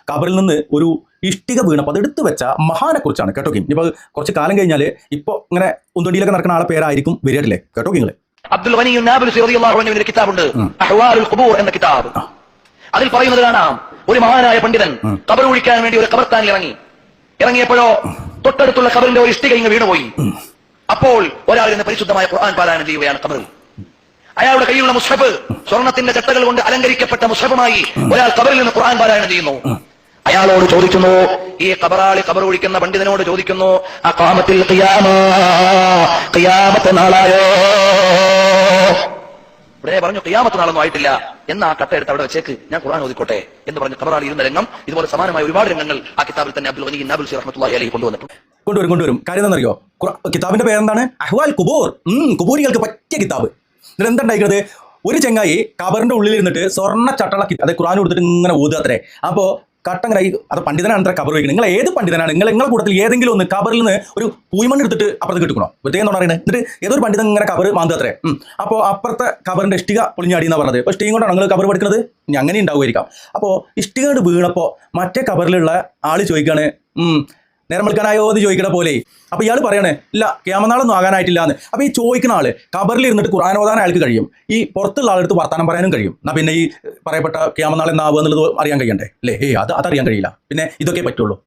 കബറിൽ നിന്ന് ഒരു ഇഷ്ടിക വീണപ്പോൾ അതെടുത്ത് വെച്ച മഹാനെ കുറിച്ചാണ് കേട്ടോ. ഇനിയിപ്പോൾ കുറച്ച് കാലം കഴിഞ്ഞാൽ ഇപ്പോൾ ഇങ്ങനെ ഉന്തടിയിലൊക്കെ നടക്കുന്ന ആളെ പേരായിരിക്കും വരികയില്ലേ കേട്ടോ. നിങ്ങൾ അബ്ദുൽ ഗനി നാബിൽസി റളിയല്ലാഹു അൻഹുവിന്റെ കിതാബുണ്ട് അഹ്വാലുൽ ഖുബൂർ എന്ന കിതാബ്. അതിൽ പറയുന്നത് കാണാം, ഒരു മഹാനായ പണ്ഡിതൻ ഖബർ കുഴിക്കാൻ വേണ്ടി ഒരു ഖബർസ്ഥാനിൽ ഇറങ്ങിയപ്പോഴോ തൊട്ടടുത്തുള്ള ഖബറിന്റെ ഒരു ഇഷ്ടിക ഇങ്ങ് വീണുപോയി. അപ്പോൾ ഒരാൾ ഇരുന്ന് പരിശുദ്ധമായ ഖുർആൻ പാരായണം ചെയ്യുകയാണ് ഖബറിൽ. അയാളുടെ കയ്യിലുള്ള മുസ്ഹഫ്, സ്വർണത്തിന്റെ ചട്ടകൾ കൊണ്ട് അലങ്കരിക്കപ്പെട്ട മുസ്ഹഫുമായി ഒരാൾ ഖബറിൽ നിന്ന് ഖുർആൻ പാരായണം ചെയ്യുന്നു. അയാളോട് ചോദിക്കുന്നു, ഈ ഖബറാളി ഖബർ ഒഴിക്കുന്ന പണ്ഡിതനോട് ചോദിക്കുന്നു, അഖാമത്തിൽ ഖിയാമത്ത് നാളായോ? ഇവിടെ പറഞ്ഞു ഖിയാമത്ത് നാളൊന്നും ആയിട്ടില്ല, എന്നാ ആ കട്ട എടുത്ത് അവിടെ വെച്ചേക്ക്, ഞാൻ ഖുർആൻ ഓതിക്കോട്ടെ എന്ന് പറഞ്ഞ് ഖബറാളി ഇരുന്ന രംഗം. ഇതുപോലെ സമാനമായ ഒരുപാട് രംഗങ്ങൾ ആ കിതാബിൽ തന്നെ അബ്ദുൽ ഗനി നാബിൽസി റഹ്മത്തുള്ളാഹി അലൈഹി കൊണ്ടുവന്നിട്ടുണ്ട്. കൊണ്ടുവരും. കാര്യം എന്താണെന്നറിയോ? കിതാബിന്റെ പേരെന്താണ്? അഹ്വാൽ ഖുബൂർ. കുബൂരികൾക്ക് പറ്റിയ കിതാബ്. എന്നിട്ട് എന്തുണ്ടായിരിക്കുന്നത്? ഒരു ചെങ്ങായി കബറിന്റെ ഉള്ളിൽ ഇരുന്നിട്ട് സ്വർണ്ണ ചട്ടള അത് ഖുർആൻ കൊടുത്തിട്ട് ഇങ്ങനെ ഓതുകത്രേ. അപ്പോൾ കട്ടങ്ങനെ അത് പണ്ഡിതനാണ് അത്ര കബർ വയ്ക്കുന്നത്. നിങ്ങൾ ഏത് പണ്ഡിതനാണ്? നിങ്ങളെ കൂട്ടത്തിൽ ഏതെങ്കിലും ഒന്ന് കബറിൽ നിന്ന് ഒരു പൂയ്മണ്ണ് എടുത്തിട്ട് അപ്പുറത്ത് കിട്ടണോ? വെറുതെ എന്നാണ് പറയുന്നത്. എന്നിട്ട് ഏതൊരു പണ്ഡിതൻ ഇങ്ങനെ കബർ മാന്തത്രേ. അപ്പോൾ അപ്പുറത്തെ കബറിന്റെ ഇഷ്ടിക പൊളിഞ്ഞാടി എന്നാണ് പറഞ്ഞത്. അപ്പോൾ ഇഷ്ടിക കൊണ്ടാണ് നിങ്ങൾ കബർ പഠിക്കുന്നത്? ഇനി അങ്ങനെ ഉണ്ടാവുമായിരിക്കാം. അപ്പോൾ ഇഷ്ടിക കൊണ്ട് വീണപ്പോൾ മറ്റേ കബറിലുള്ള ആൾ ചോദിക്കുകയാണ്, നേരം വിളിക്കാനായോ എന്ന് ചോദിക്കണ പോലെ. അപ്പോൾ ഇയാൾ പറയണേ, ഇല്ല ഖിയാമത്ത് ആകാനായിട്ടില്ല എന്ന്. അപ്പോൾ ഈ ചോദിക്കുന്ന ആൾ കബറിൽ ഇരുന്നിട്ട് ഖുർആൻ ഓതാൻ അയാൾക്ക് കഴിയും, ഈ പുറത്തുള്ള ആളെടുത്ത് വർത്താനം പറയാനും കഴിയും. എന്നാൽ പിന്നെ ഈ പറയപ്പെട്ട ഖിയാമത്ത് എന്നാവുക എന്നുള്ളത് അറിയാൻ കഴിയണ്ടേ? അല്ലേ? അതറിയാൻ കഴിയില്ല. പിന്നെ ഇതൊക്കെ പറ്റുള്ളൂ.